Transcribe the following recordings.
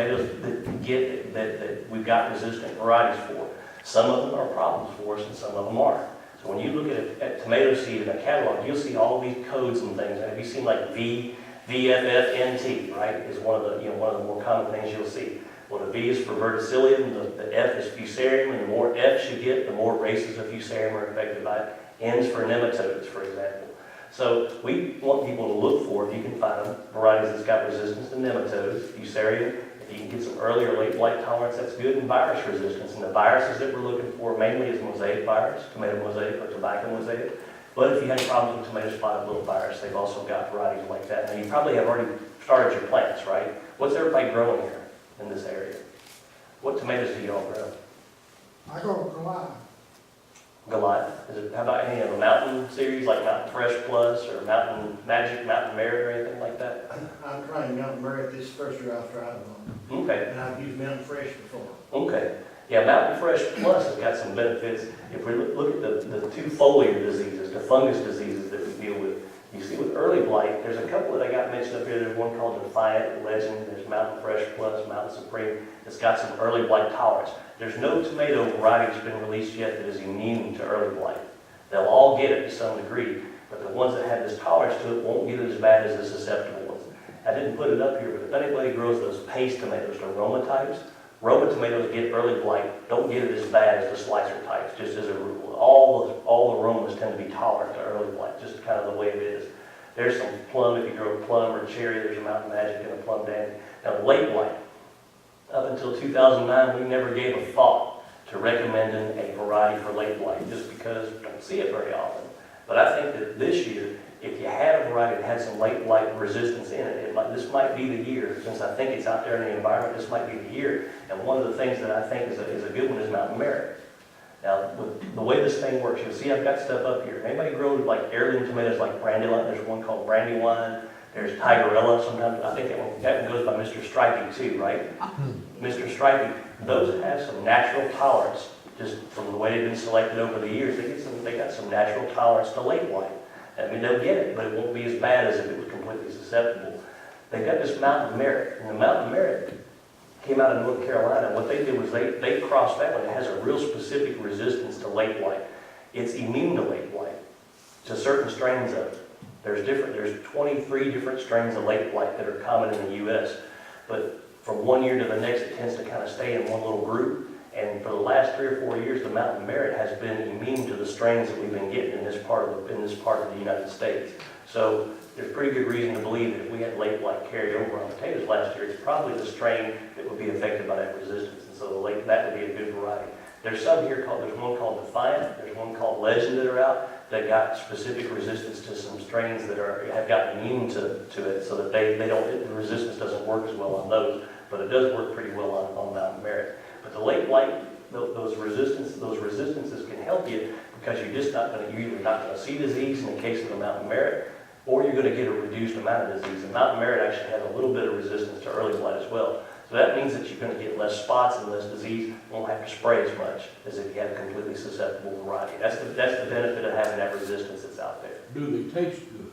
tomatoes that we've got resistant varieties for. Some of them are problems for us and some of them aren't. So when you look at tomato seed in a catalog, you'll see all these codes and things. And have you seen like VFFNT, right, is one of the more common things you'll see. Well, the V is for verticillium, the F is fusarium, and the more F's you get, the more races of fusarium are affected by it. N's for nematodes, for example. So we want people to look for, if you can find them, varieties that's got resistance to nematodes, fusarium. If you can get some early or late blight tolerance, that's good, and virus resistance. And the viruses that we're looking for mainly is mosaic virus, tomato mosaic or tobacco mosaic. But if you had problems with tomato spotted wilt virus, they've also got varieties like that. Now you probably have already started your plants, right? What's everybody growing here in this area? What tomatoes do y'all grow? I go to Goliath. Goliath? How about any of the Mountain series, like Mountain Fresh Plus or Mountain Magic, Mountain Merit, or anything like that? I'm trying Mountain Merit this first year I've tried one. Okay. And I've used Mountain Fresh before. Okay. Yeah, Mountain Fresh Plus has got some benefits. If we look at the two foliar diseases, the fungus diseases that we deal with, you see with early blight, there's a couple that I got mentioned up here. There's one called Defiant, Legend, there's Mountain Fresh Plus, Mountain Supreme. It's got some early blight tolerance. There's no tomato variety that's been released yet that is immune to early blight. They'll all get it to some degree, but the ones that have this tolerance to it won't get it as bad as the susceptible ones. I didn't put it up here, but if anybody grows those paste tomatoes, the Roma types, Roma tomatoes get early blight, don't get it as bad as the slicer types, just as a rule. All the Romas tend to be tolerant to early blight, just kind of the way it is. There's some plum, if you grow plum or cherry, there's a Mountain Magic and a Plum Dandy. Now late blight, up until 2009, we never gave a thought to recommending a variety for late blight, just because we don't see it very often. But I think that this year, if you had a variety that had some late blight resistance in it, this might be the year. Since I think it's out there in the environment, this might be the year. And one of the things that I think is a good one is Mountain Merit. Now, with the way this thing works, you'll see I've got stuff up here. Anybody grow like heirloom tomatoes like Brandywine? There's one called Brandywine. There's Tigerella. Sometimes I think that one goes by Mr. Stripey too, right? Mr. Stripey. Those have some natural tolerance, just from the way they've been selected over the years. They got some natural tolerance to late blight. I mean, they'll get it, but it won't be as bad as if it was completely susceptible. They've got this Mountain Merit, and the Mountain Merit came out of North Carolina. What they did was they crossed that one. It has a real specific resistance to late blight. It's immune to late blight, to certain strains of it. There's 23 different strains of late blight that are common in the U.S., but from one year to the next, it tends to kind of stay in one little group. And for the last 3 or 4 years, the Mountain Merit has been immune to the strains that we've been getting in this part of the United States. So there's pretty good reason to believe that if we had late blight carry over on potatoes last year, it's probably the strain that would be affected by that resistance. And so that would be a good variety. There's some here there's one called Defiant, there's one called Legend that are out that got specific resistance to some strains that have gotten immune to it, so that the resistance doesn't work as well on those, but it does work pretty well on Mountain Merit. But the late blight, those resistances can help you because you're either not going to see disease in the case of the Mountain Merit, or you're going to get a reduced amount of disease. The Mountain Merit actually has a little bit of resistance to early blight as well. So that means that you're going to get less spots and less disease, won't have to spray as much as if you had a completely susceptible variety. That's the benefit of having that resistance that's out there. Do they taste good?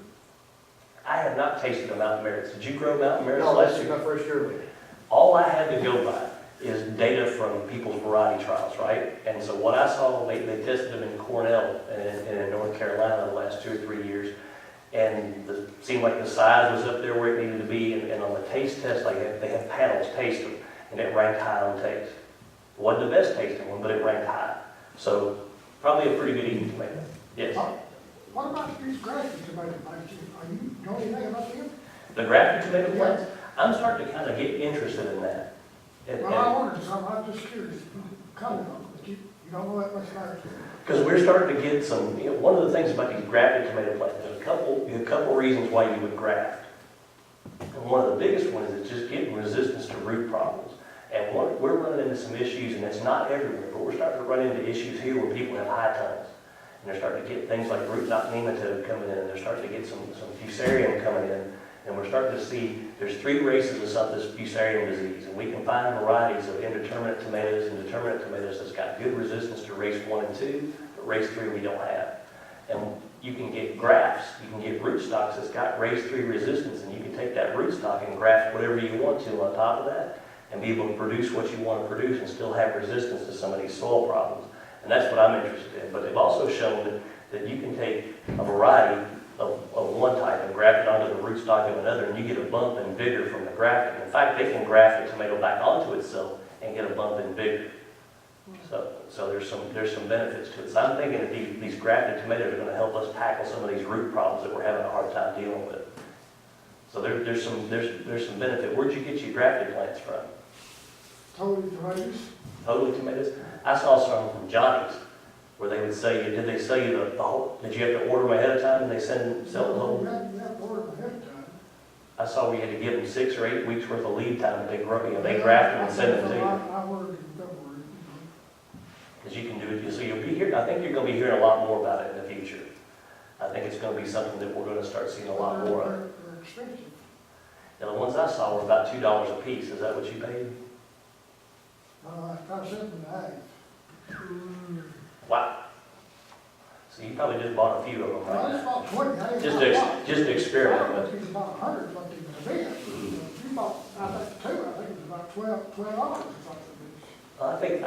I have not tasted the Mountain Merits. Did you grow Mountain Merits No, last this is year? my first year with it. All I had to go by is data from people's variety trials, right? And so what I saw, they tested them in Cornell and in North Carolina the last 2 or 3 years, and it seemed like the size was up there where it needed to be, and on the taste test, they have panels taste them, and it ranked high on taste. It wasn't the best tasting one, but it ranked high. So probably a pretty good eating tomato. Yes. What about these grafted tomato plants? You know anything about them? The grafted tomato plants, I'm starting to kind of get interested in that. Well, I wondered some, I'm just curious, comment on it, but you don't know that much about it. Because we're starting to get some, one of the things about these grafted tomato plants, there's a couple reasons why you would graft. And one of the biggest ones is just getting resistance to root problems. And we're running into some issues, and it's not everywhere, but we're starting to run into issues here where people have high tons. And they're starting to get things like root knot nematode coming in, and they're starting to get some fusarium coming in. And we're starting to see there's 3 races of this fusarium disease, and we can find varieties of indeterminate tomatoes and determinate tomatoes that's got good resistance to race 1 and 2, but race 3 we don't have. And you can get grafts, you can get rootstocks that's got race 3 resistance, and you can take that rootstock and graft whatever you want to on top of that. and be able to produce what you want to produce and still have resistance to some of these soil problems. And that's what I'm interested in. But they've also shown that you can take a variety of one type and graft it onto the rootstock of another, and you get a bump in vigor from the grafting. In fact, they can graft a tomato back onto itself and get a bump in vigor. So there's some benefits to it. So I'm thinking that these grafted tomatoes are going to help us tackle some of these root problems that we're having a hard time dealing with. So there's some benefit. Where'd you get your grafted plants from? Totally tomatoes. Totally tomatoes? I saw some from Johnny's, where they would say, did they sell you the whole, did you have to order them ahead of time and they sell the whole? You have to order them ahead of time. I saw where you had to give them 6 or 8 weeks worth of lead time, but they graft them and send them to you. I ordered it in February. Because you can do it, so you'll be here, I think you're going to be hearing a lot more about it in the future. I think it's going to be something that we're going to start seeing a lot more of. They're expensive. Now, the ones I saw were about $2 a piece. Is that what you paid? I sent them to Ag. Wow. So you probably just bought a few of them, Well, I right? just bought 20. I didn't Just buy a to, lot. just to experiment I with. think it's about 100, what they bid. You bought, I think, 2, I think it was about $12 or something. I think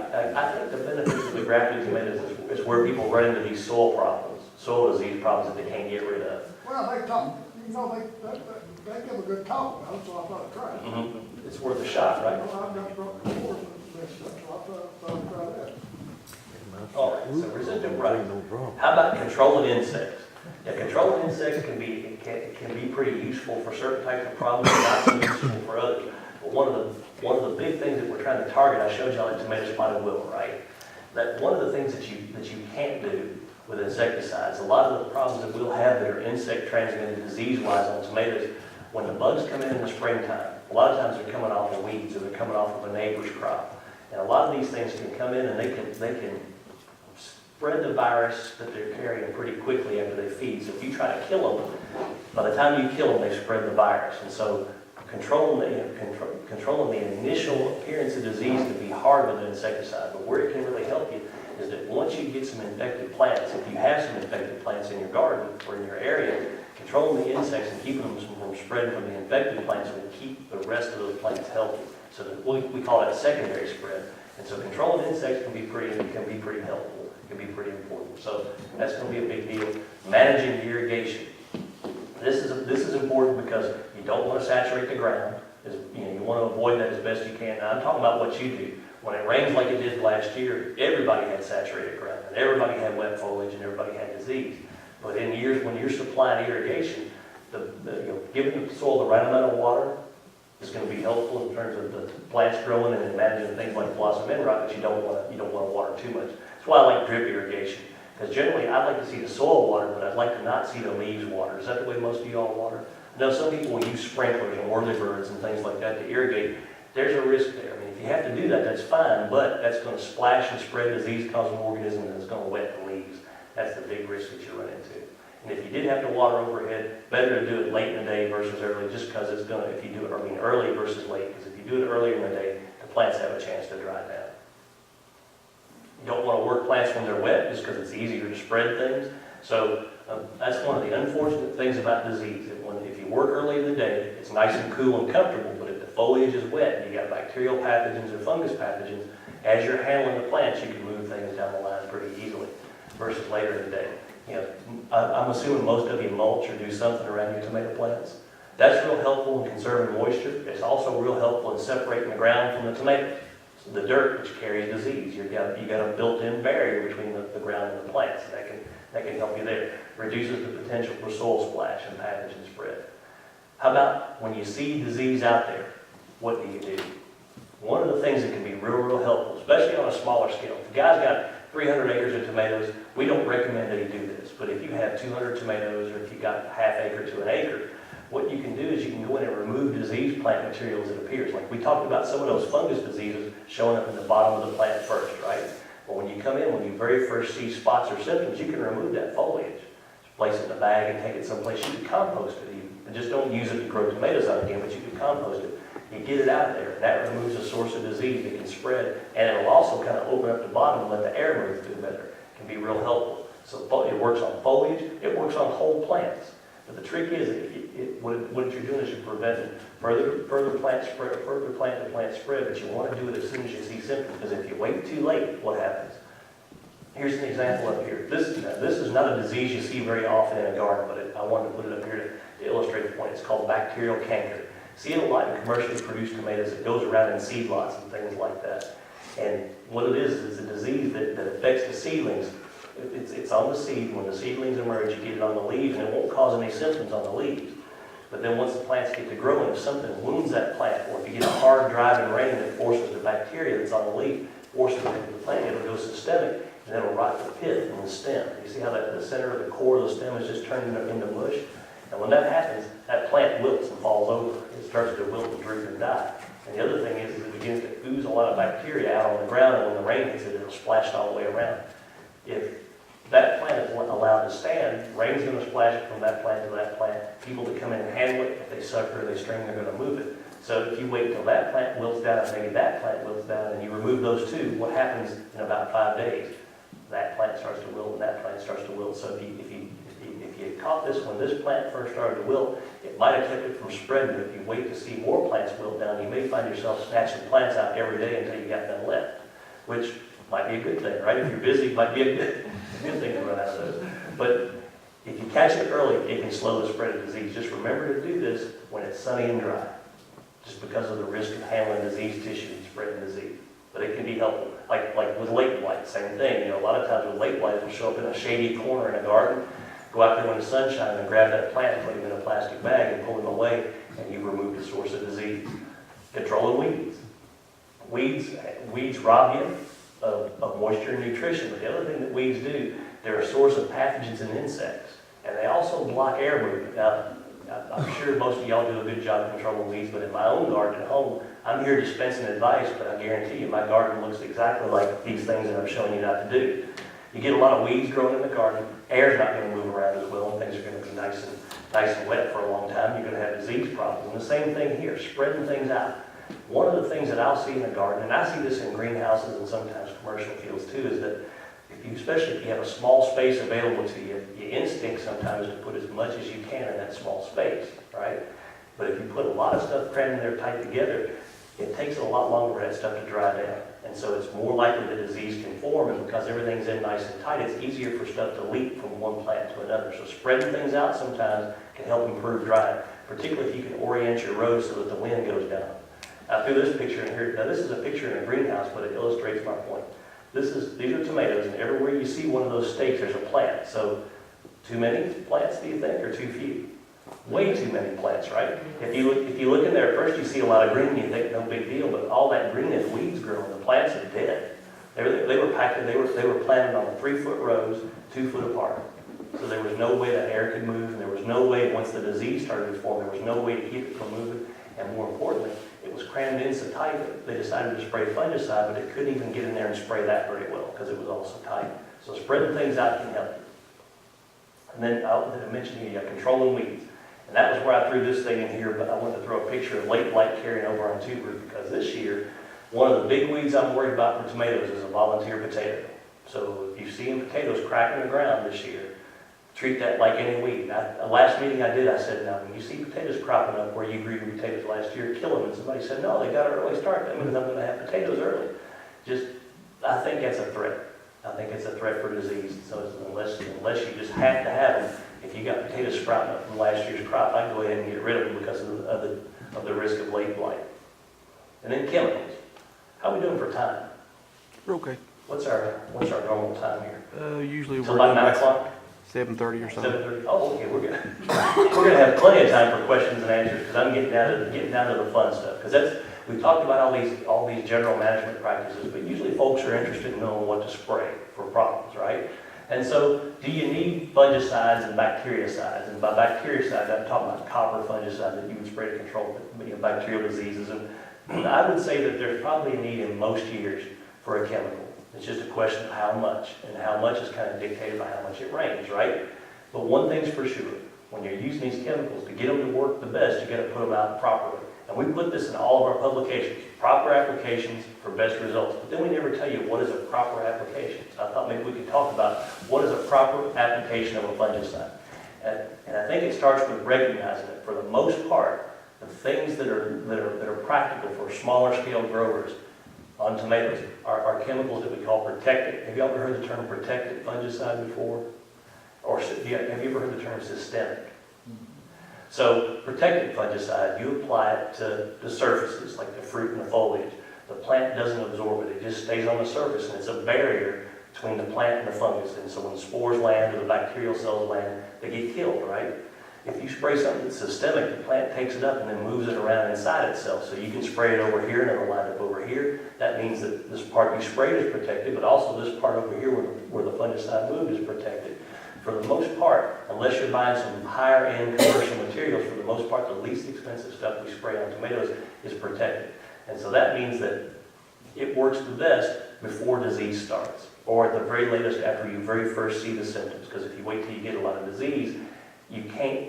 the benefits of the grafted tomatoes is where people run into these soil problems, soil disease problems that they can't get rid of. Well, they talk, they give a good talk about it, so I thought I'd try it. Mm-hmm. It's worth a shot, right? I've got broke before, so I thought I'd try that. All right, so resistant rust. How about controlling insects? Yeah, controlling insects can be pretty useful for certain types of problems, and not so useful for others. But one of the big things that we're trying to target, I showed you like tomato spotted willow, right? That one of the things that you can't do with insecticides, a lot of the problems that we'll have that are insect transmitted disease-wise on tomatoes, when the bugs come in the springtime, a lot of times they're coming off of weeds or they're coming off of a neighbor's crop. And a lot of these things can come in and they can spread the virus that they're carrying pretty quickly after they feed. So if you try to kill them, by the time you kill them, they spread the virus. And so controlling the initial appearance of disease can be hard with an insecticide. But where it can really help you is that once you get some infected plants, if you have some infected plants in your garden or in your area, controlling the insects and keeping them from spreading from the infected plants will keep the rest of those plants healthy. So that we call that secondary spread. And so controlling insects can be pretty helpful, can be pretty important. So that's going to be a big deal. Managing the irrigation. This is important because you don't want to saturate the ground. You want to avoid that as best you can. Now, I'm talking about what you do. When it rains like it did last year, everybody had saturated ground, and everybody had wet foliage, and everybody had disease. But in years when you're supplying irrigation, giving the soil the right amount of water is going to be helpful in terms of the plants growing and managing things like blossom end rot, but you don't want to water too much. That's why I like drip irrigation. Because generally, I'd like to see the soil water, but I'd like to not see the leaves water. Is that the way most of y'all water? I know some people will use sprinklers and whirlybirds and things like that to irrigate. There's a risk there. I mean, if you have to do that, that's fine, but that's going to splash and spread disease-causing organisms, and it's going to wet the leaves. That's the big risk that you run into. And if you did have to water overhead, better to do it late in the day versus early, just because it's going to, if you do it, early versus late, because if you do it earlier in the day, the plants have a chance to dry down. You don't want to work plants when they're wet just because it's easier to spread things. So that's one of the unfortunate things about disease. If you work early in the day, it's nice and cool and comfortable, but if the foliage is wet and you got bacterial pathogens or fungus pathogens, as you're handling the plants, you can move things down the line pretty easily versus later in the day. I'm assuming most of you mulch or do something around your tomato plants. That's real helpful in conserving moisture. It's also real helpful in separating the ground from the tomatoes. So the dirt, which carries disease, you got a built-in barrier between the ground and the plants. That can help you there. Reduces the potential for soil splash and pathogen spread. How about when you see disease out there, what do you do? One of the things that can be real helpful, especially on a smaller scale. If a guy's got 300 acres of tomatoes, we don't recommend that he do this. But if you have 200 tomatoes, or if you've got half acre to an acre, what you can do is you can go in and remove disease plant material as it appears. Like we talked about some of those fungus diseases showing up in the bottom of the plant first, right? But when you come in, when you very first see spots or symptoms, you can remove that foliage. Just place it in a bag and take it someplace. You can compost it even. And just don't use it to grow tomatoes on again, but you can compost it. You get it out of there, and that removes a source of disease that can spread, and it'll also kind of open up the bottom and let the air move through better. It can be real helpful. So it works on foliage, it works on whole plants. But the trick is, what you're doing is you're preventing further plant to plant spread, but you want to do it as soon as you see symptoms, because if you wait too late, what happens? Here's an example up here. This is not a disease you see very often in a garden, but I wanted to put it up here to illustrate the point. It's called bacterial canker. See it a lot in commercially produced tomatoes. It goes around in seed lots and things like that. And what it is a disease that affects the seedlings. It's on the seed. When the seedlings emerge, you get it on the leaves, and it won't cause any symptoms on the leaves. But then once the plants get to growing, if something wounds that plant, or if you get a hard, driving rain that forces the bacteria that's on the leaf, forces it into the plant, it'll go systemic, and it'll rot the pith in the stem. You see how the center of the core of the stem is just turning into mush? And when that happens, that plant wilts and falls over. It starts to wilt and droop and die. And the other thing is it begins to ooze a lot of bacteria out on the ground, and when the rain hits it, it'll splash all the way around. If that plant is allowed to stand, rain's going to splash it from that plant to that plant. People that come in and handle it, if they sucker or they string, they're going to move it. So if you wait till that plant wilts down, and maybe that plant wilts down, and you remove those two, what happens in about 5 days? That plant starts to wilt, and that plant starts to wilt. So if you caught this when this plant first started to wilt, it might have kept it from spreading. If you wait to see more plants wilt down, you may find yourself snatching plants out every day until you got none left, which might be a good thing, right? If you're busy, it might be a good thing to run out of those. But if you catch it early, it can slow the spread of disease. Just remember to do this when it's sunny and dry, just because of the risk of handling diseased tissue and spreading disease. But it can be helpful. Like with late blight, same thing. A lot of times with late blight, it'll show up in a shady corner in a garden. Go out there when the sun's shining and grab that plant and put him in a plastic bag and pull him away, and you remove the source of disease. Controlling weeds. Weeds rob you of moisture and nutrition, but the other thing that weeds do, they're a source of pathogens and insects, and they also block air movement. Now, I'm sure most of y'all do a good job controlling weeds, but in my own garden at home, I'm here dispensing advice, but I guarantee you my garden looks exactly like these things that I'm showing you not to do. You get a lot of weeds growing in the garden, air's not going to move around as well, and things are going to be nice and wet for a long time. You're going to have disease problems. And the same thing here, spreading things out. One of the things that I'll see in the garden, and I see this in greenhouses and sometimes commercial fields too, is that especially if you have a small space available to you, your instinct sometimes is to put as much as you can in that small space, right? But if you put a lot of stuff crammed in there tight together, it takes a lot longer for that stuff to dry down. And so it's more likely that disease can form, and because everything's in nice and tight, it's easier for stuff to leak from one plant to another. So spreading things out sometimes can help improve drying, particularly if you can orient your rows so that the wind goes down. I threw this picture in here. Now this is a picture in a greenhouse, but it illustrates my point. These are tomatoes, and everywhere you see one of those stakes, there's a plant. So too many plants, do you think, or too few? Way too many plants, right? If you look in there, at first you see a lot of green, you think no big deal, but all that green is weeds growing. The plants are dead. They were planted on 3-foot rows, 2 foot apart. So there was no way that air could move, and there was no way, once the disease started to form, there was no way to keep it from moving. And more importantly, it was crammed in so tight that they decided to spray fungicide, but it couldn't even get in there and spray that very well because it was all so tight. So spreading things out can help you. And then I mentioned here, controlling weeds. And that was where I threw this thing in here, but I wanted to throw a picture of late blight carrying over on tuber, because this year, one of the big weeds I'm worried about for tomatoes is a volunteer potato. So if you see potatoes cracking the ground this year, treat that like any weed. The last meeting I did, I said, now when you see potatoes cropping up where you grew your potatoes last year, kill them. And somebody said, no, they got an early start. That means I'm going to have potatoes early. I think that's a threat. I think it's a threat for disease. So unless you just have to have them, if you got potatoes sprouting up from last year's crop, I can go ahead and get rid of them because of the risk of late blight. And then chemicals. How are we doing for time? We're okay. What's our normal time here? Usually Till we're about done 9 by o'clock? 7:30 or something. 7:30. Oh, okay, we're gonna have plenty of time for questions and answers, because I'm getting down to the fun stuff. Because we've talked about all these general management practices, but usually folks are interested in knowing what to spray for problems, right? And so, do you need fungicides and bactericides? And by bactericides, I'm talking about copper fungicide that you would spray to control bacterial diseases. And I would say that there's probably a need in most years for a chemical. It's just a question of how much, and how much is kind of dictated by how much it rains, right? But one thing's for sure, when you're using these chemicals, to get them to work the best, you got to put them out properly. And we put this in all of our publications, proper applications for best results. But then we never tell you what is a proper application. So I thought maybe we could talk about what is a proper application of a fungicide. And I think it starts with recognizing that for the most part, the things that are practical for smaller scale growers on tomatoes are chemicals that we call protectant. Have you ever heard the term protectant fungicide before? Or have you ever heard the term systemic? So protectant fungicide, you apply it to the surfaces, like the fruit and the foliage. The plant doesn't absorb it, it just stays on the surface, and it's a barrier between the plant and the fungus. And so when the spores land or the bacterial cells land, they get killed, right? If you spray something that's systemic, the plant takes it up and then moves it around inside itself. So you can spray it over here and it'll line up over here. That means that this part you sprayed is protected, but also this part over here where the fungicide moved is protected. For the most part, unless you're buying some higher end commercial materials, for the most part, the least expensive stuff we spray on tomatoes is protected. And so that means that it works the best before disease starts, or at the very latest after you very first see the symptoms. Because if you wait till you get a lot of disease, you can't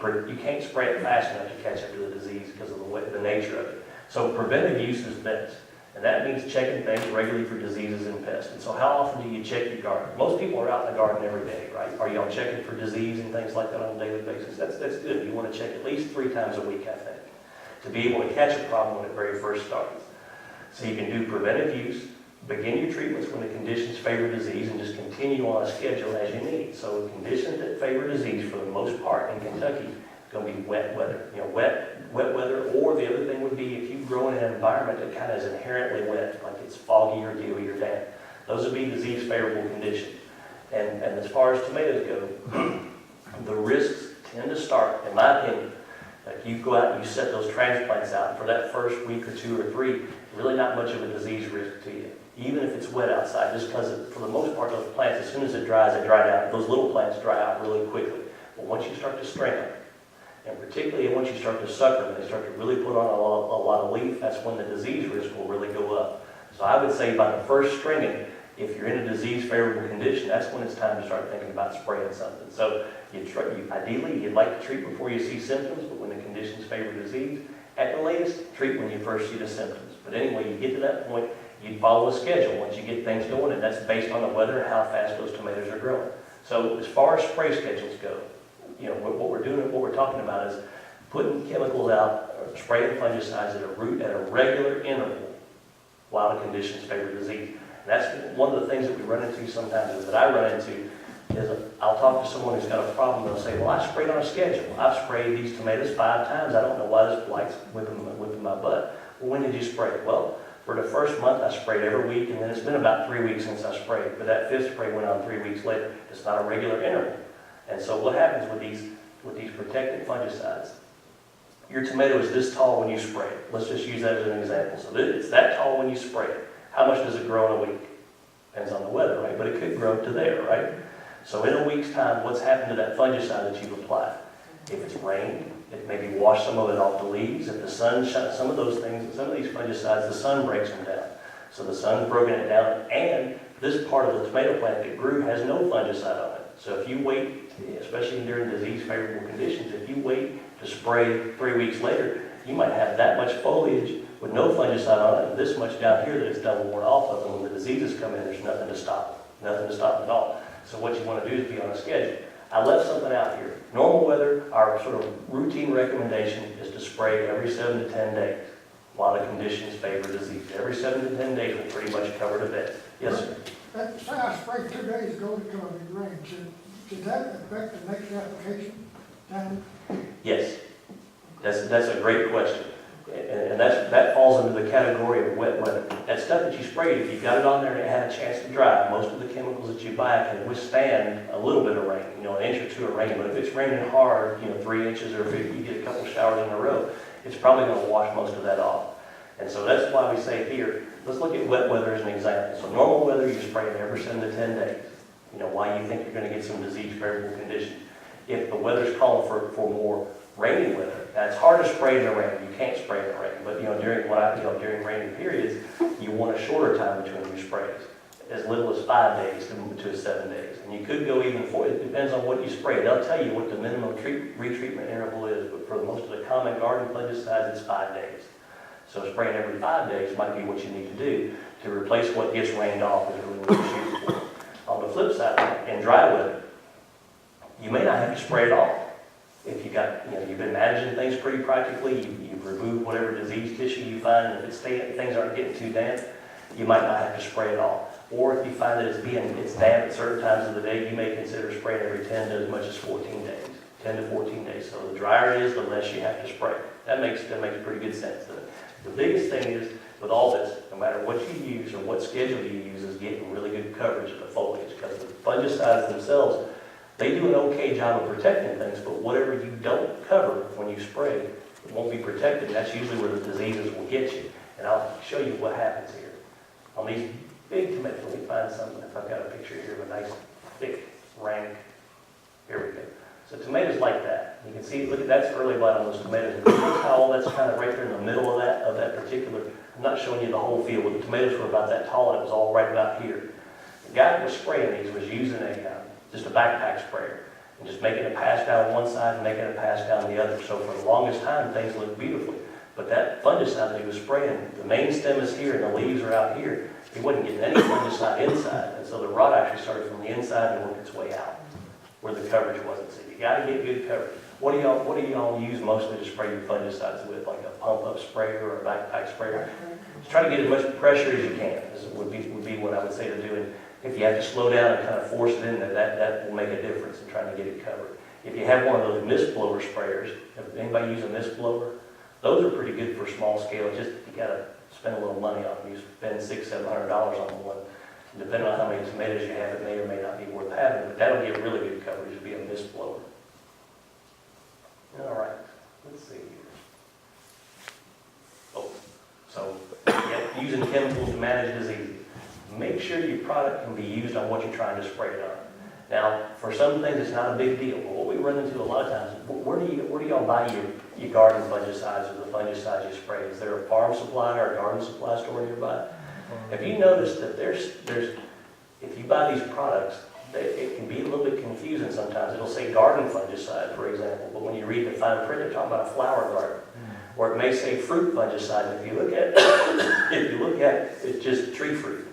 spray it fast enough to catch up to the disease because of the nature of it. So preventive use is best. And that means checking things regularly for diseases and pests. And so how often do you check your garden? Most people are out in the garden every day, right? Are you checking for disease and things like that on a daily basis? That's good. You want to check at least 3 times a week, I think, to be able to catch a problem when it very first starts. So you can do preventive use, begin your treatments when the conditions favor disease, and just continue on a schedule as you need. So conditions that favor disease, for the most part in Kentucky, is going to be wet weather. Wet weather, or the other thing would be if you grow in an environment that kind of is inherently wet, like it's foggy or dewy or damp. Those would be disease favorable conditions. And as far as tomatoes go, the risks tend to start, in my opinion, like you go out and you set those transplants out, and for that first week or 2 or 3, really not much of a disease risk to you. Even if it's wet outside, just because for the most part those plants, as soon as it dries, they dry down. Those little plants dry out really quickly. But once you start to string them, and particularly once you start to suck them, they start to really put on a lot of leaf, that's when the disease risk will really go up. So I would say by the first stringing, if you're in a disease favorable condition, that's when it's time to start thinking about spraying something. So ideally, you'd like to treat before you see symptoms, but when the conditions favor disease, at the latest, treat when you first see the symptoms. But anyway, you get to that point, you follow a schedule once you get things going, and that's based on the weather and how fast those tomatoes are growing. So as far as spray schedules go, what we're doing, what we're talking about is putting chemicals out, or spraying fungicides at a regular interval while the conditions favor disease. And that's one of the things that we run into sometimes, is that I run into, is I'll talk to someone who's got a problem, they'll say, well, I sprayed on a schedule. I've sprayed these tomatoes 5 times. I don't know why this blight's whipping my butt. Well, when did you spray? Well, for the first month, I sprayed every week, and then it's been about 3 weeks since I sprayed. But that 5th spray went on 3 weeks later. It's not a regular interval. And so what happens with these protectant fungicides? Your tomato is this tall when you spray it. Let's just use that as an example. So it's that tall when you spray it. How much does it grow in a week? Depends on the weather, right? But it could grow to there, right? So in a week's time, what's happened to that fungicide that you've applied? If it's rained, it maybe washed some of it off the leaves. If the sun shines, some of those things, some of these fungicides, the sun breaks them down. So the sun's broken it down, and this part of the tomato plant that grew has no fungicide on it. So if you wait, especially during disease favorable conditions, if you wait to spray 3 weeks later, you might have that much foliage with no fungicide on it, and this much down here that it's done worn off of, and when the diseases come in, there's nothing to stop it. Nothing to stop it at all. So what you want to do is be on a schedule. I left something out here. Normal weather, our sort of routine recommendation is to spray every 7 to 10 days while the conditions favor disease. Every 7 to 10 days will pretty much cover the bed. Yes, sir? Say I sprayed 2 days ago because it rained, should that affect the next application time? Yes. That's a great question. And that falls into the category of wet weather. That stuff that you sprayed, if you got it on there and it had a chance to dry, most of the chemicals that you buy can withstand a little bit of rain, an inch or 2 of rain. But if it's raining hard, 3 inches, or if you get a couple showers in a row, it's probably going to wash most of that off. And so that's why we say here, let's look at wet weather as an example. So normal weather, you spray it every 7 to 10 days. Why you think you're going to get some disease favorable conditions. If the weather's calling for more rainy weather, now it's hard to spray in the rain. You can't spray in the rain, but during rainy periods, you want a shorter time between your sprays, as little as 5 days to 7 days. And you could go even 4. It depends on what you spray. They'll tell you what the minimum retreatment interval is, but for most of the common garden fungicides, it's 5 days. So spraying every 5 days might be what you need to do to replace what gets rained off is really what you shoot for. On the flip side, in dry weather, you may not have to spray at all. if you got, you've been managing things pretty practically, you've removed whatever disease tissue you find, and if things aren't getting too damp, you might not have to spray it all. Or if you find that it's damp at certain times of the day, you may consider spraying every 10 to as much as 14 days, 10 to 14 days. So the drier it is, the less you have to spray. That makes pretty good sense. The biggest thing is, with all this, no matter what you use or what schedule you use, is getting really good coverage of the foliage, because the fungicides themselves, they do an okay job of protecting things, but whatever you don't cover when you spray, it won't be protected. That's usually where the diseases will get you. And I'll show you what happens here. On these big tomatoes, let me find something, if I've got a picture here of a nice, thick, rank, here we go. So tomatoes like that, you can see, look at that's early blight on those tomatoes. And notice how all that's kind of right there in the middle of that particular, I'm not showing you the whole field, but the tomatoes were about that tall and it was all right about here. The guy that was spraying these was using just a backpack sprayer and just making a pass down one side and making a pass down the other. So for the longest time, things looked beautifully. But that fungicide that he was spraying, the main stem is here and the leaves are out here. He wasn't getting any fungicide inside. And so the rot actually started from the inside and worked its way out where the coverage wasn't. So you got to get good coverage. What do y'all use mostly to spray your fungicides with, like a pump-up sprayer or a backpack sprayer? Just try to get as much pressure as you can. This would be what I would say to do. And if you have to slow down and kind of force it in there, that will make a difference in trying to get it covered. If you have one of those mist blower sprayers, if anybody use a mist blower, those are pretty good for small scale. Just you got to spend a little money on them. You spend $600-700 on one. Depending on how many tomatoes you have, it may or may not be worth having, but that'll give really good coverage. It'll be a mist blower. All right, let's see here. Oh, so yeah, using chemicals to manage diseases. Make sure your product can be used on what you're trying to spray it on. Now, for some things, it's not a big deal, but what we run into a lot of times, where do y'all buy your garden fungicides or the fungicides you spray? Is there a farm supply or a garden supply store nearby? Have you noticed that if you buy these products, it can be a little bit confusing sometimes. It'll say garden fungicide, for example, but when you read the fine print, they're talking about a flower garden. Or it may say fruit fungicide. If you look at it's just tree fruit.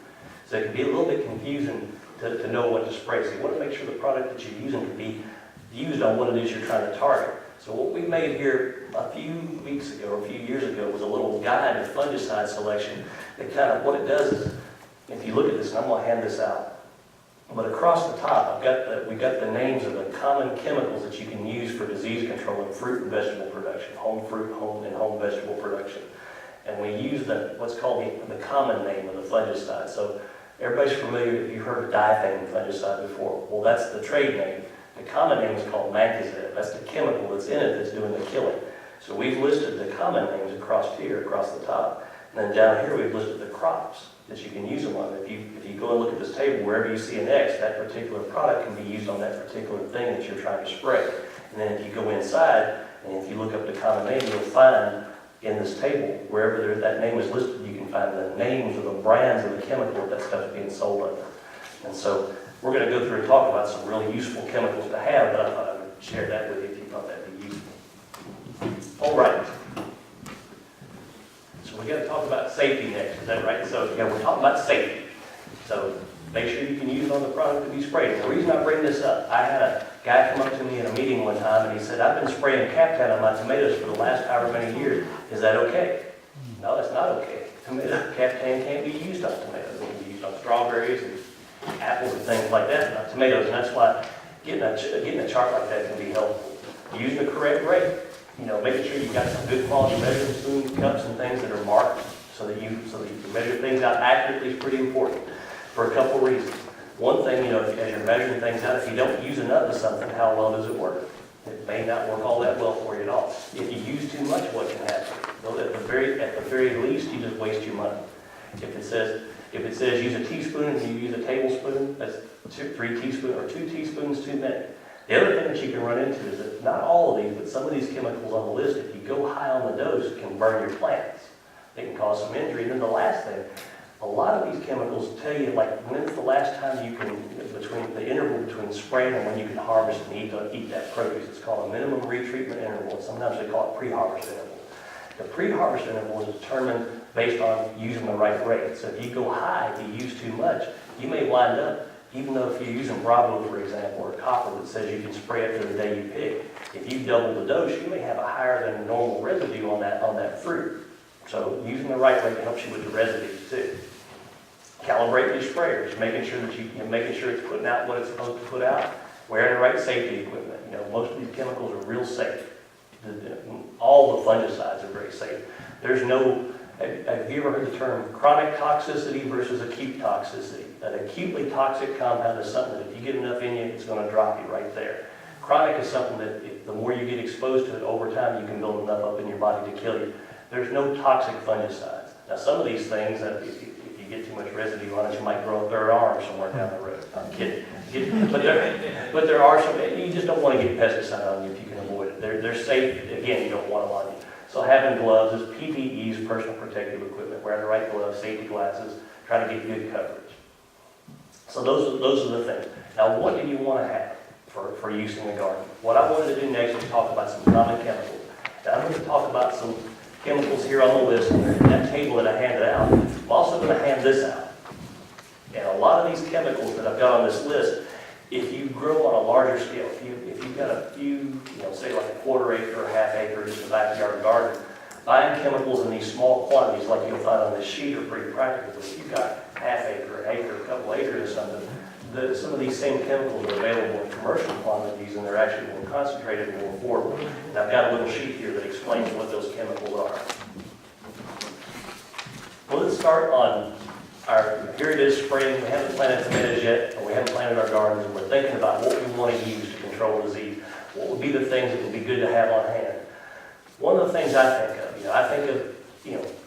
So it can be a little bit confusing to know what to spray. So you want to make sure the product that you're using can be used on what it is you're trying to target. So what we made here a few weeks ago, or a few years ago, was a little guide to fungicide selection. That kind of, what it does is, if you look at this, and I'm going to hand this out, but across the top, we got the names of the common chemicals that you can use for disease control in fruit and vegetable production, home fruit, home vegetable production. And we use what's called the common name of the fungicide. So everybody's familiar, if you've heard of diethane fungicide before, well, that's the trade name. The common name is called mancozeb. That's the chemical that's in it that's doing the killing. So we've listed the common names across here, across the top. And then down here we've listed the crops that you can use them on. If you go and look at this table, wherever you see an X, that particular product can be used on that particular thing that you're trying to spray. And then if you go inside, and if you look up the common name, you'll find in this table, wherever that name is listed, you can find the names or the brands of the chemical that stuff's being sold under. And so we're going to go through and talk about some really useful chemicals to have, but I thought I would share that with you if you thought that would be useful. All right. So we got to talk about safety next, is that right? So yeah, we're talking about safety. So make sure you can use it on the product to be sprayed. And the reason I bring this up, I had a guy come up to me in a meeting one time and he said, I've been spraying Captan on my tomatoes for the last however many years. Is that okay? No, that's not okay. Captan can't be used on tomatoes. It can be used on strawberries and apples and things like that, not tomatoes. And that's why getting a chart like that can be helpful. Using the correct rate. Making sure you've got some good quality measuring spoons, cups, and things that are marked so that you can measure things out accurately is pretty important for a couple reasons. One thing, as you're measuring things out, if you don't use enough of something, how well does it work? It may not work all that well for you at all. If you use too much, what can happen? Well, at the very least, you just waste your money. If it says use a teaspoon and you use a tablespoon, that's 3 teaspoons or 2 teaspoons too many. The other thing that you can run into is that not all of these, but some of these chemicals on the list, if you go high on the dose, it can burn your plants. They can cause some injury. And then the last thing, a lot of these chemicals tell you, like, when's the last time you can, the interval between spraying and when you can harvest and eat that produce. It's called a minimum retreatment interval. Sometimes they call it pre-harvest interval. The pre-harvest interval is determined based on using the right rate. So if you go high, if you use too much, you may wind up even though if you're using Bravo, for example, or copper that says you can spray it for the day you pick, if you double the dose, you may have a higher than normal residue on that fruit. So using the right rate helps you with the residues too. Calibrate your sprayers, making sure that you're making sure it's putting out what it's supposed to put out. Wearing the right safety equipment. You know, most of these chemicals are real safe. All the fungicides are very safe. There's no, have you ever heard the term chronic toxicity versus acute toxicity? An acutely toxic compound is something that if you get enough in you, it's going to drop you right there. Chronic is something that the more you get exposed to it over time, you can build enough up in your body to kill you. There's no toxic fungicides. Now some of these things, if you get too much residue on it, you might grow a third arm somewhere down the road. I'm kidding. But there are some, you just don't want to get pesticide on you if you can avoid it. They're safe. Again, you don't want them on you. So having gloves, is PPEs, personal protective equipment, wearing the right gloves, safety glasses, try to get good coverage. So those are the things. Now, what do you want to have for use in the garden? What I wanted to do next is talk about some common chemicals. Now, I'm going to talk about some chemicals here on the list, and in that table that I handed out. I'm also going to hand this out. And a lot of these chemicals that I've got on this list, if you grow on a larger scale, if you've got a few, say like a quarter acre or half acre, just a backyard garden, buying chemicals in these small quantities like you'll find on this sheet are pretty practical. If you've got half acre, an acre, a couple acres or something, some of these same chemicals are available in commercial quantities and they're actually more concentrated and more affordable. And I've got a little sheet here that explains what those chemicals are. Well, let's start on here it is spring. We haven't planted tomatoes yet, or we haven't planted our gardens, and we're thinking about what we want to use to control disease. What would be the things that would be good to have on hand? One of the things I think of,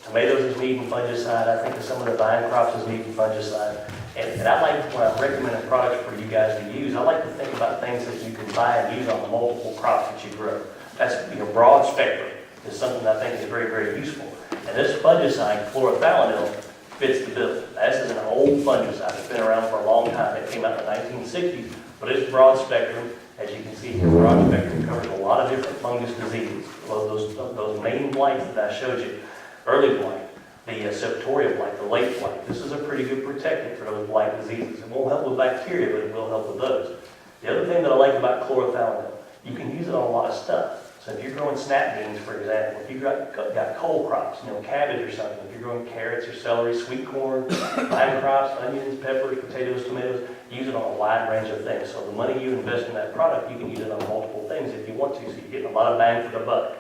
tomatoes is needing fungicide. I think of some of the vine crops as needing fungicide. And I like, when I'm recommending products for you guys to use, I like to think about things that you can buy and use on the multiple crops that you grow. That's, broad spectrum is something I think is very, very useful. And this fungicide, chlorothalonil, fits the bill. This is an old fungicide. It's been around for a long time. It came out in the 1960s, but it's broad spectrum. As you can see here, broad spectrum covers a lot of different fungus diseases. Well, those main blights that I showed you, early blight, the septoria blight, the late blight. This is a pretty good protectant for those blight diseases. It won't help with bacteria, but it will help with those. The other thing that I like about chlorothalonil, you can use it on a lot of stuff. So if you're growing snap beans, for example, if you've got cole crops, cabbage or something, if you're growing carrots or celery, sweet corn, vine crops, onions, peppers, potatoes, tomatoes, use it on a wide range of things. So the money you invest in that product, you can use it on multiple things if you want to, so you're getting a lot of bang for the buck.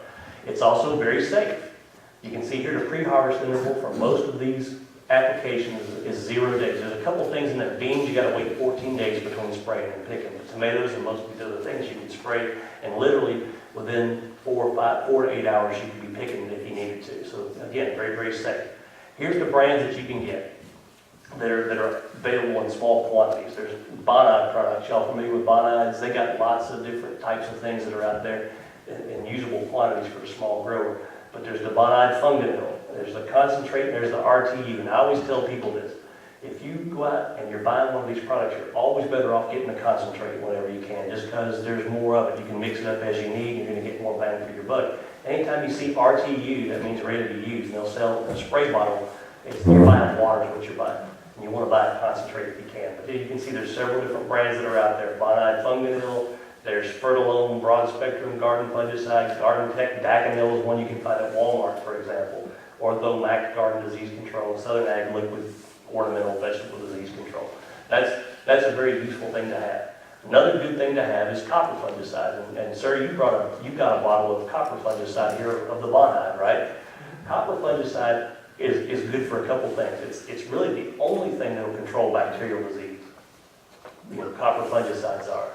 It's also very safe. You can see here the pre-harvest interval for most of these applications is 0 days. There's a couple things in that beans, you got to wait 14 days between spraying and picking. But tomatoes and most of these other things you can spray, and literally within 4 to 8 hours you can be picking it if you needed to. So again, very, very safe. Here's the brands that you can get that are available in small quantities. There's Bonide products. Y'all familiar with Bonides? They got lots of different types of things that are out there in usable quantities for a small grower. But there's the Bonide Funganil, there's the concentrate, and there's the RTU. And I always tell people this: if you go out and you're buying one of these products, you're always better off getting the concentrate whenever you can, just because there's more of it. You can mix it up as you need, and you're going to get more bang for your buck. Anytime you see RTU, that means ready to use, and they'll sell a spray bottle. You're buying water is what you're buying. And you want to buy a concentrate if you can. But you can see there's several different brands that are out there. Bonide Funganil, there's Fertilome, broad spectrum garden fungicide, Garden Tech, Daconil is one you can find at Walmart, for example. Orthomac garden disease control, Southern Ag liquid ornamental vegetable disease control. That's a very useful thing to have. Another good thing to have is copper fungicide. And sir, you've got a bottle of copper fungicide here of the Bonide, right? Copper fungicide is good for a couple things. It's really the only thing that will control bacterial disease. Copper fungicides are.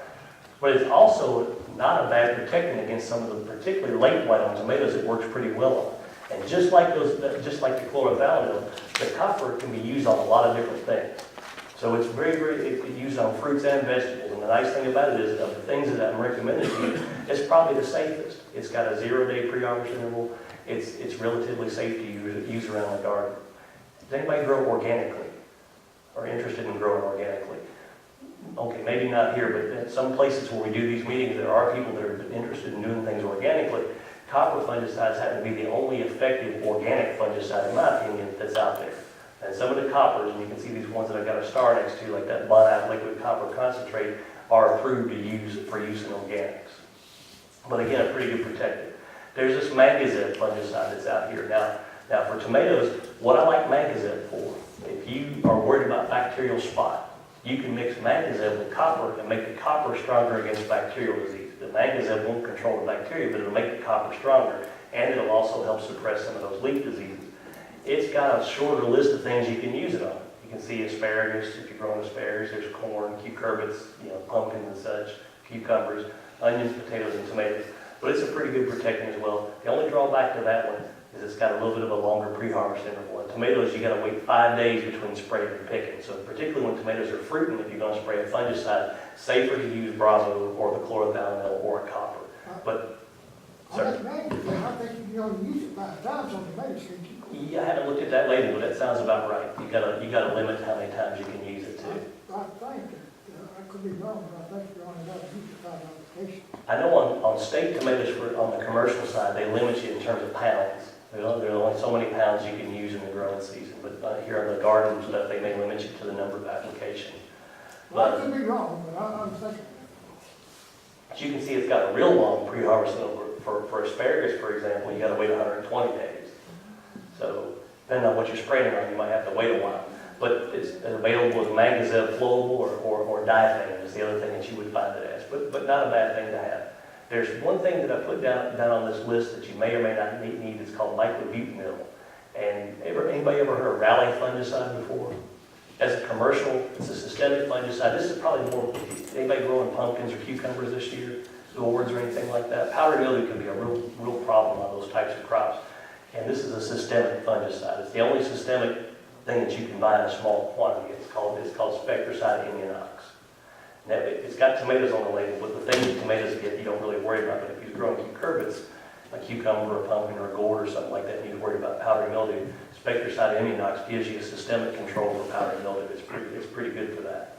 But it's also not a bad protectant against some of the particularly late blight on tomatoes. It works pretty well on. And just like the chlorothalonil, the copper can be used on a lot of different things. So it's it's used on fruits and vegetables. And the nice thing about it is, of the things that I'm recommending to you, it's probably the safest. It's got a 0-day pre-harvest interval. It's relatively safe to use around the garden. Does anybody grow organically or interested in growing organically? Okay, maybe not here, but in some places where we do these meetings, there are people that are interested in doing things organically. Copper fungicides happen to be the only effective organic fungicide, in my opinion, that's out there. And some of the coppers, and you can see these ones that I've got a star next to, like that Bon-Apple liquid copper concentrate, are approved for use in organics. But again, a pretty good protectant. There's this Mancozeb fungicide that's out here. Now for tomatoes, what I like Mancozeb for, if you are worried about bacterial spot, you can mix Mancozeb with copper and make the copper stronger against bacterial disease. The Mancozeb won't control the bacteria, but it'll make the copper stronger, and it'll also help suppress some of those leaf diseases. It's got a shorter list of things you can use it on. You can see asparagus, if you're growing asparagus, there's corn, cucurbits, pumpkins and such, cucumbers, onions, potatoes, and tomatoes. But it's a pretty good protectant as well. The only drawback to that one is it's got a little bit of a longer pre-harvest interval. In tomatoes, you gotta wait 5 days between spraying and picking. So particularly when tomatoes are fruiting, if you're gonna spray a fungicide, safer to use Bravo or the chlorothalonil or a copper. But, I think Mancozeb, I think you can only use it 5 times on tomatoes, can't you? yeah, I haven't looked at that label, but that sounds about right. You gotta limit how many times you can use it too. I think, I could be wrong, but I think you're only allowed to use it 5 applications. I know on state tomatoes, on the commercial side, they limit you in terms of pounds. There's only so many pounds you can use in the growing season, but here in the garden stuff, they may limit you to the number of applications. Well, I could be wrong, but I'm thinking, As you can see, it's got a real long pre-harvest interval. For asparagus, for example, you gotta wait 120 days. So depending on what you're spraying on, you might have to wait a while. But it's available as Mancozeb flowable or diethane is the other thing that you would find it as, but not a bad thing to have. There's one thing that I put down on this list that you may or may not need. It's called myclobutanil. And anybody ever heard of Raleigh fungicide before? As a commercial, it's a systemic fungicide. This is probably more, anybody growing pumpkins or cucumbers this year, gourds or anything like that, powdery mildew can be a real problem on those types of crops. And this is a systemic fungicide. It's the only systemic thing that you can buy in a small quantity. It's called Spectracide Immunox. Now, it's got tomatoes on the label, but the things that tomatoes get, you don't really worry about. But if you're growing cucurbits, a cucumber, a pumpkin, or a gourd or something like that, and you need to worry about powdery mildew, Spectracide Immunox gives you a systemic control for powdery mildew. It's pretty good for that.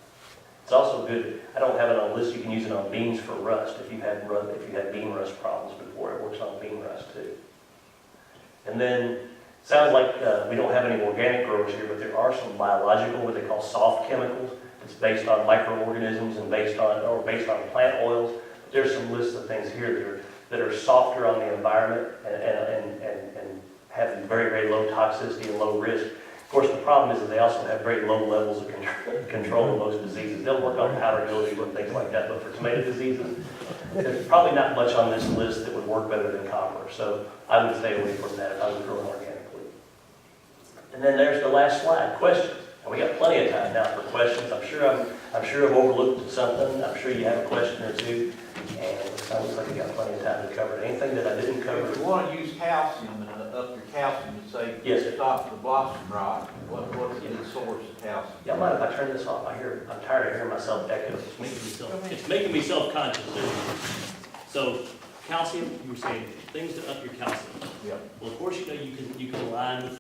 It's also good, I don't have it on a list, you can use it on beans for rust. If you had bean rust problems before, it works on bean rust too. And then, sounds like we don't have any organic growers here, but there are some biological, what they call soft chemicals. It's based on microorganisms and based on plant oils. There's some lists of things here that are softer on the environment and have very, very low toxicity and low risk. Of course, the problem is that they also have very low levels of control of most diseases. They'll work on powdery mildew and things like that, but for tomato diseases, there's probably not much on this list that would work better than copper. So I would stay away from that if I was growing organically. And then there's the last slide, questions. And we got plenty of time now for questions. I'm sure I've overlooked something. I'm sure you have a question or two. And it looks like we got plenty of time to cover it. Anything that I didn't cover? If you want to use calcium and up your calcium and say, Yes, sir. stop the blossom rot, what's the source of calcium? Y'all mind if I turn this off? I'm tired of hearing myself echo. It's making me self-conscious. So calcium, you were saying things to up your calcium. Yep. Well, of course, you can align with